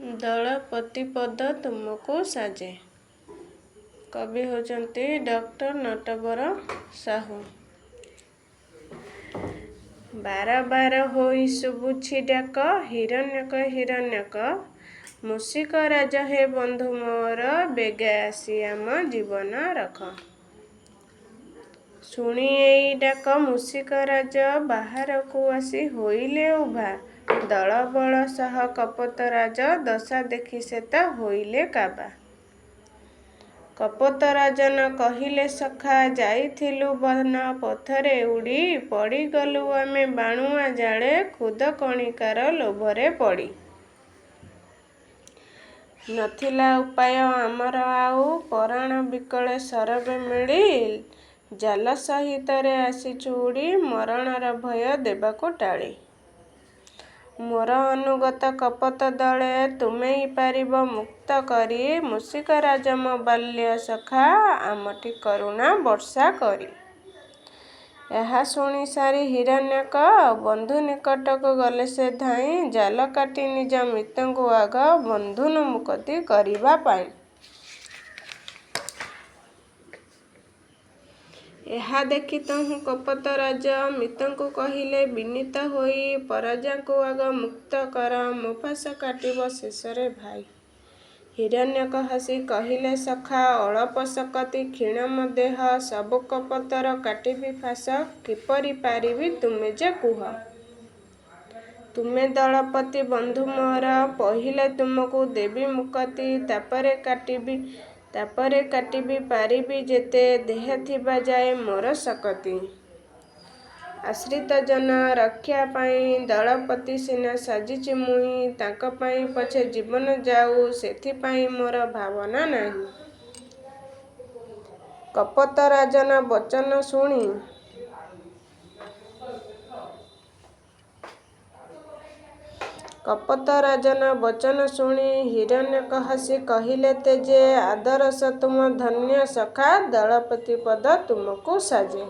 ଦଳପତି ପଦ ତୁମକୁ ସାଜେ। କବି ହେଉଛନ୍ତି ଡକ୍ଟର ନଟବର ସାହୁ। ବାର ବାର ହୋଇ ଶୁଭୁଛି ଡାକ, ହିରଣ୍ୟକ ହିରଣ୍ୟକ, ମୂଷିକ ରାଜ ହେ ବନ୍ଧୁ ମୋର, ବେଗେ ଆସି ଆମ ଜୀବନ ରଖ। ଶୁଣି ଏଇ ଡାକ ମୂଷିକ ରାଜ ବାହାରକୁ ଆସି ହୋଇଲେ ଉଭା, ଦଳବଳ ସହ କପୋତ ରାଜ ଦଶା ଦେଖି ସେତ ହୋଇଲେ କାବା। କପୋତ ରାଜନ କହିଲେ ସଖା, ଯାଇଥିଲୁ ବନ ପଥରେ ଉଡ଼ି, ପଡ଼ିଗଲୁ ଆମେ ବାଣୁଆ ଜାଳେ, ଖୁଦ କଣିକାର ଲୋଭରେ ପଡ଼ି। ନଥିଲା ଉପାୟ ଆମର ଆଉ, ପରାଣ ବିକଳେ ସରବେ ମିଳି, ଜାଲ ସହିତରେ ଆସିଛୁ ଉଡ଼ି, ମରଣର ଭୟ ଦେବାକୁ ଟାଳି। ମୋର ଅନୁଗତ କପୋତ ଦଳେ, ତୁମେଇ ପାରିବ ମୁକ୍ତ କରି, ମୂଷିକ ରାଜ ମୋ ବାଲ୍ୟ ସଖା, ଆମଠି କରୁଣା ବର୍ଷା କରି। ଏହା ଶୁଣି ସାରି ହିରଣ୍ୟକ, ବନ୍ଧୁ ନିକଟକୁ ଗଲେ ସେ ଧାଇଁ, ଜାଲ କାଟି ନିଜ ମିତଙ୍କୁ ଆଗ, ବନ୍ଧୁନ୍ମୁକ୍ତି କରିବା ପାଇଁ। ଏହା ଦେଖି ତହୁଁ କପୋତ ରାଜ ମିତଙ୍କୁ କହିଲେ ବିନୀତ ହୋଇ, ପରଜାଙ୍କୁ ଆଗ ମୁକ୍ତ କର, ମୋ ଫାଶ କାଟିବ ଶେଷରେ ଭାଇ। ହିରଣ୍ୟକ ହସି କହିଲେ ସଖା, ଅଳପ ଶକତି କ୍ଷୀଣ ମୋ ଦେହ, ସବୁ କପୋତର କାଟିବି ଫାଶ, କିପରି ପାରିବି ତୁମେ ଯେ କୁହ। ତୁମେ ଦଳପତି ବନ୍ଧୁ ମୋର, ପହିଲେ ତୁମକୁ ଦେବି ମୁକତି, ତାପରେ କାଟିବି ପାରିବି ଯେତେ, ଦେହେ ଥିବା ଯାଏ ମୋର ଶକତି। ଆଶ୍ରିତ ଜନ ରକ୍ଷା ପାଇଁ, ଦଳପତି ସିନା ସାଜିଛି ମୁହିଁ, ତାଙ୍କ ପାଇଁ ପଛେ ଜୀବନ ଯାଉ, ସେଥିପାଇଁ ମୋର ଭାବନା ନାହିଁ। କପୋତ ରାଜନ ବଚନ ଶୁଣି ହିରଣ୍ୟକ ହସି କହିଲେ ତେଜେ, ଆଦରସ ତୁମ ଧନ୍ୟ ସଖା, ଦଳପତି ପଦ ତୁମକୁ ସାଜେ।